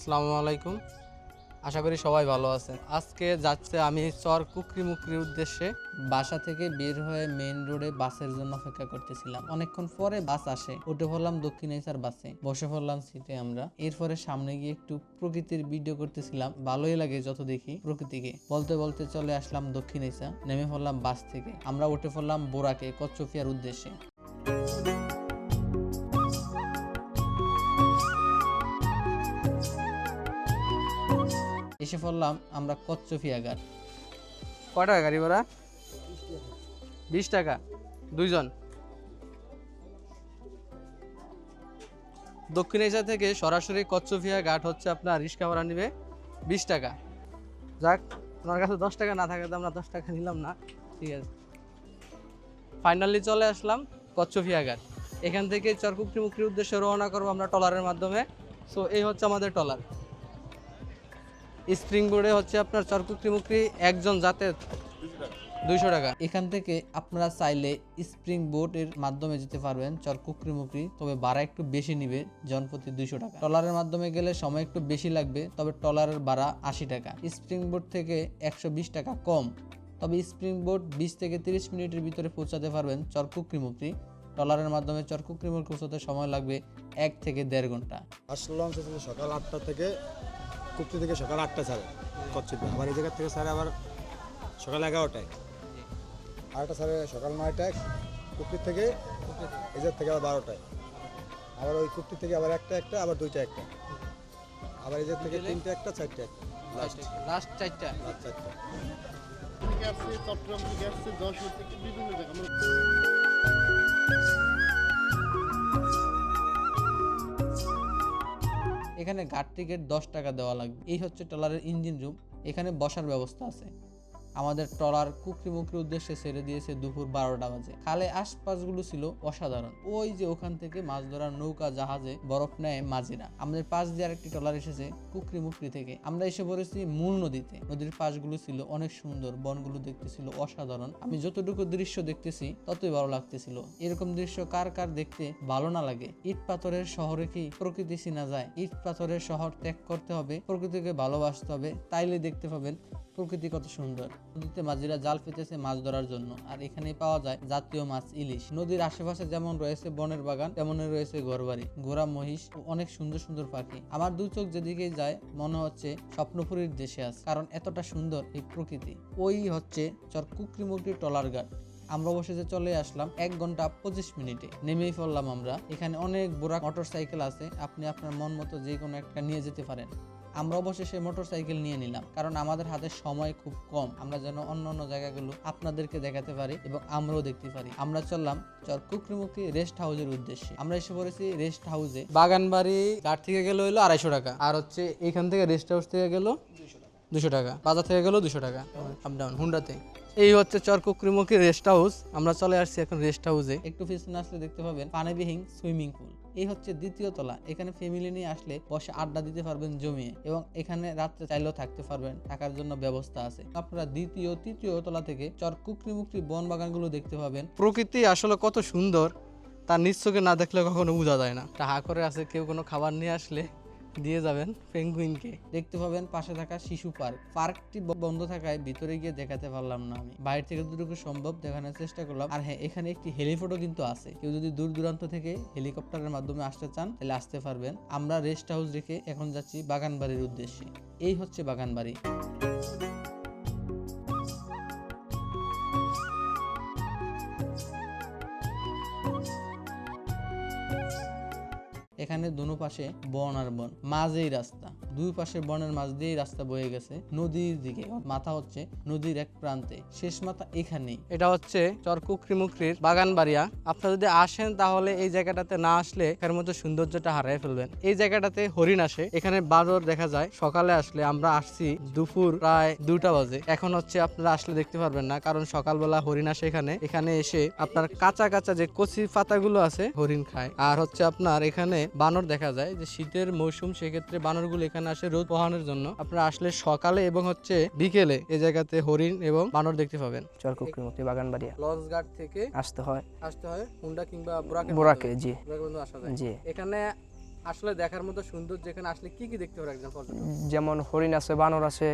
আসসালামু আলাইকুম। আশা করি সবাই ভালো আছেন। আজকে যাচ্ছে আমি চর কুকরিমুকরির উদ্দেশ্যে। বাসা থেকে বের হয়ে মেইন রোডে বাসের জন্য অপেক্ষা করতেছিলাম। অনেকক্ষণ পরে বাস আসে, উঠে পড়লাম দক্ষিণেশ্বর বাসে, বসে পড়লাম সিটে আমরা। এরপরে সামনে গিয়ে একটু প্রকৃতির ভিডিও করতেছিলাম, ভালোই লাগে যত দেখি প্রকৃতিকে। বলতে বলতে চলে আসলাম দক্ষিণেশ্বর, নেমে পড়লাম বাস থেকে। আমরা উঠে পড়লাম বোরাকে, কচ্ছপিয়ার উদ্দেশ্যে। এসে পড়লাম আমরা কচ্ছপিয়া ঘাট। কয় টাকা গাড়ি ভাড়া? 20 টাকা দুইজন। দক্ষিণেশ্বর থেকে সরাসরি কচ্ছপিয়া ঘাট হচ্ছে আপনার রিক্সা ভাড়া নেবে 20 টাকা। যাক, আপনার কাছে 10 টাকা না থাকে তো আমরা 10 টাকা নিলাম না, ঠিক আছে। ফাইনালি চলে আসলাম কচ্ছপিয়া ঘাট। এখান থেকে চর কুকরিমুকরির উদ্দেশ্যে রওনা করবো আমরা ট্রলারের মাধ্যমে। সো এই হচ্ছে আমাদের ট্রলার। স্প্রিং বোর্ডে হচ্ছে আপনার চর কুকরিমুকরি একজন যাতায়াত 200 টাকা। এখান থেকে আপনারা চাইলে স্প্রিং বোটের মাধ্যমে যেতে পারবেন চর কুকরিমুকরি, তবে ভাড়া একটু বেশি নিবে, জনপ্রতি 200 টাকা। ট্রলারের মাধ্যমে গেলে সময় একটু বেশি লাগবে, তবে ট্রলারের ভাড়া 80 টাকা। স্প্রিং বোট থেকে 120 টাকা কম, তবে স্প্রিং বোট 20 থেকে 30 মিনিটের ভিতরে পৌঁছাতে পারবেন চর কুকরিমুকরি। ট্রলারের মাধ্যমে চর কুকরিমুকরি পৌঁছাতে সময় লাগবে 1 থেকে 1.5 ঘন্টা। আসলাম সকাল 8টা থেকে, কুকরি থেকে সকাল 8টা ছাড়ে কচ্ছপে, আবার এই জায়গা থেকে ছাড়ে আবার সকাল 11টায়, আরেকটা ছাড়ে সকাল 9টায় কুকরি থেকে, এই জায়গা থেকে আবার 12টায়, আবার ওই কুকরি থেকে আবার একটা আবার 2টা একটা, আবার এই জায়গা থেকে 3টে একটা 4টে একটা, লাস্ট 4টা। চট্টগ্রাম থেকে আসছে, যশোর থেকে বিভিন্ন জায়গা। এখানে ঘাট টিকিট 10 টাকা দেওয়া লাগবে। এই হচ্ছে ট্রলারের ইঞ্জিন রুম, এখানে বসার ব্যবস্থা আছে। আমাদের ট্রলার কুকরিমুকরির উদ্দেশ্যে ছেড়ে দিয়েছে দুপুর 12টা বাজে। খালে আশপাশগুলো ছিল অসাধারণ। ওই যে ওখান থেকে মাছ ধরার নৌকা, জাহাজে বরফ নেয় মাঝিরা। আমাদের পাশ দিয়ে আরেকটি ট্রলার এসেছে কুকরিমুকরি থেকে। আমরা এসে পড়েছি মূল নদীতে। নদীর পাশগুলো ছিল অনেক সুন্দর, বনগুলো দেখতে ছিল অসাধারণ। আমি যতটুকু দৃশ্য দেখতেছি ততই ভালো লাগতেছিল। এরকম দৃশ্য কার কার দেখতে ভালো না লাগে? ইট পাথরের শহরে কি প্রকৃতি চিনা যায়? ইট পাথরের শহর ত্যাগ করতে হবে, প্রকৃতিকে ভালোবাসতে হবে, তাইলে দেখতে পাবেন প্রকৃতি কত সুন্দর। নদীতে মাঝিরা জাল পেতেছে মাছ ধরার জন্য, আর এখানে পাওয়া যায় জাতীয় মাছ ইলিশ। নদীর আশেপাশে যেমন রয়েছে বনের বাগান, তেমনই রয়েছে ঘরবাড়ি, ঘোড়া, মহিষ ও অনেক সুন্দর সুন্দর পাখি। আমার দু চোখ যেদিকেই যায় মনে হচ্ছে স্বপ্নপুরীর দেশে আছে, কারণ এতটা সুন্দর এই প্রকৃতি। ওই হচ্ছে চর কুকরিমুকরি ট্রলার ঘাট। আমরা অবশেষে চলে আসলাম 1 ঘন্টা 25 মিনিটে। নেমেই পড়লাম আমরা। এখানে অনেক বোরা মোটরসাইকেল আছে, আপনি আপনার মন মতো যে কোনো একটা নিয়ে যেতে পারেন। আমরা অবশেষে মোটরসাইকেল নিয়ে নিলাম, কারণ আমাদের হাতে সময় খুব কম। আমরা যেন অন্য অন্য জায়গাগুলো আপনাদেরকে দেখাতে পারি এবং আমরাও দেখতে পারি। আমরা চললাম চর কুকরিমুকরি রেস্ট হাউসের উদ্দেশ্যে। আমরা এসে পড়েছি রেস্ট হাউসে। বাগানবাড়ি ঘাট থেকে গেল হলো 250 টাকা, আর হচ্ছে এখান থেকে রেস্ট হাউস থেকে গেল 200 টাকা, বাজার থেকে গেল 200 টাকা আপ ডাউন হুন্ডাতে। এই হচ্ছে চর কুকরিমুকরি রেস্ট হাউস। আমরা চলে আসছি এখন রেস্ট হাউসে। একটু পিছনে আসলে দেখতে পাবেন পানিবিহীন সুইমিং পুল। এই হচ্ছে দ্বিতীয় তলা। এখানে ফ্যামিলি নিয়ে আসলে বসে আড্ডা দিতে পারবেন জমিয়ে, এবং এখানে রাত্রে চাইলেও থাকতে পারবেন, থাকার জন্য ব্যবস্থা আছে। আপনারা দ্বিতীয় তৃতীয় তলা থেকে চর কুকরিমুকরি বন বাগানগুলো দেখতে পাবেন। প্রকৃতি আসলে কত সুন্দর, তার নিশ্চয়কে না দেখলে কখনো বোঝা যায় না। টাহা করে আছে, কেউ কোনো খাবার নিয়ে আসলে দিয়ে যাবেন পেঙ্গুইনকে। দেখতে পাবেন পাশে থাকা শিশু পার্ক। পার্কটি বন্ধ থাকায় ভিতরে গিয়ে দেখাতে পারলাম না, আমি বাইরে থেকে যতটুকু সম্ভব দেখানোর চেষ্টা করলাম। আর হ্যাঁ, এখানে একটি হেলিপোর্টও কিন্তু আছে। কেউ যদি দূর দূরান্ত থেকে হেলিকপ্টারের মাধ্যমে আসতে চান তাহলে আসতে পারবেন। আমরা রেস্ট হাউস রেখে এখন যাচ্ছি বাগানবাড়ির উদ্দেশ্যে। এই হচ্ছে বাগানবাড়ি। এখানে দুনো পাশে বন আর বন, মাঝেই রাস্তা। দুই পাশে বনের মাঝ দিয়েই রাস্তা বয়ে গেছে নদীর দিকে। মাথা হচ্ছে নদীর এক প্রান্তে, শেষ মাথা এখানেই। এটা হচ্ছে চর কুকরিমুকরির বাগানবাড়িয়া। আপনারা যদি আসেন তাহলে এই জায়গাটাতে না আসলে এর মধ্যে সৌন্দর্যটা হারিয়ে ফেলবেন। এই জায়গাটাতে হরিণ আসে, এখানে বাদর দেখা যায়। সকালে আসলে, আমরা আসছি দুপুর প্রায় 2টা বাজে, এখন হচ্ছে আপনারা আসলে দেখতে পারবেন না, কারণ সকালবেলা হরিণ আসে এখানে। এখানে এসে আপনার কাঁচা কাঁচা যে কচি পাতাগুলো আছে হরিণ খায়। আর হচ্ছে আপনার এখানে বানর দেখা যায়, যে শীতের মৌসুম, সেক্ষেত্রে বানরগুলো এখানে আসে রোদ পোহানোর জন্য। আপনারা আসলে সকালে এবং হচ্ছে বিকেলে এই জায়গাতে হরিণ এবং বানর দেখতে পাবেন। চর কুকরিমুকরি বাগানবাড়িয়া লঞ্চ ঘাট থেকে আসতে হয় হুন্ডা কিংবা বোরাকে। জি আসা যায়। জি। এখানে আসলে দেখার মতো সুন্দর, যেখানে আসলে কি কি দেখতে পারে একজন পর্যটক? যেমন হরিণ আছে, বানর আছে।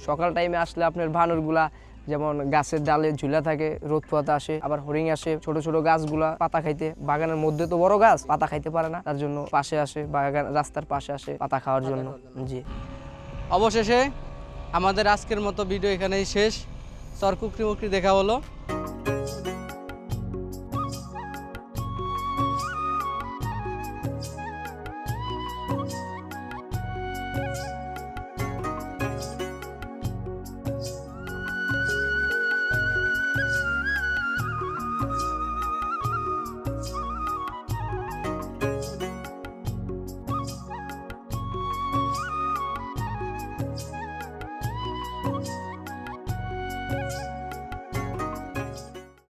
সকাল টাইমে আসলে আপনার বানরগুলা যেমন গাছের ডালে ঝুলা থাকে, রোদ পোহাতে আসে। আবার হরিণ আসে ছোট ছোট গাছগুলা পাতা খাইতে। বাগানের মধ্যে তো বড় গাছ, পাতা খাইতে পারে না, তার জন্য পাশে আসে, বাগান রাস্তার পাশে আসে পাতা খাওয়ার জন্য। জি। অবশেষে আমাদের আজকের মতো ভিডিও এখানেই শেষ। চর কুকরি মুকরি দেখা হলো।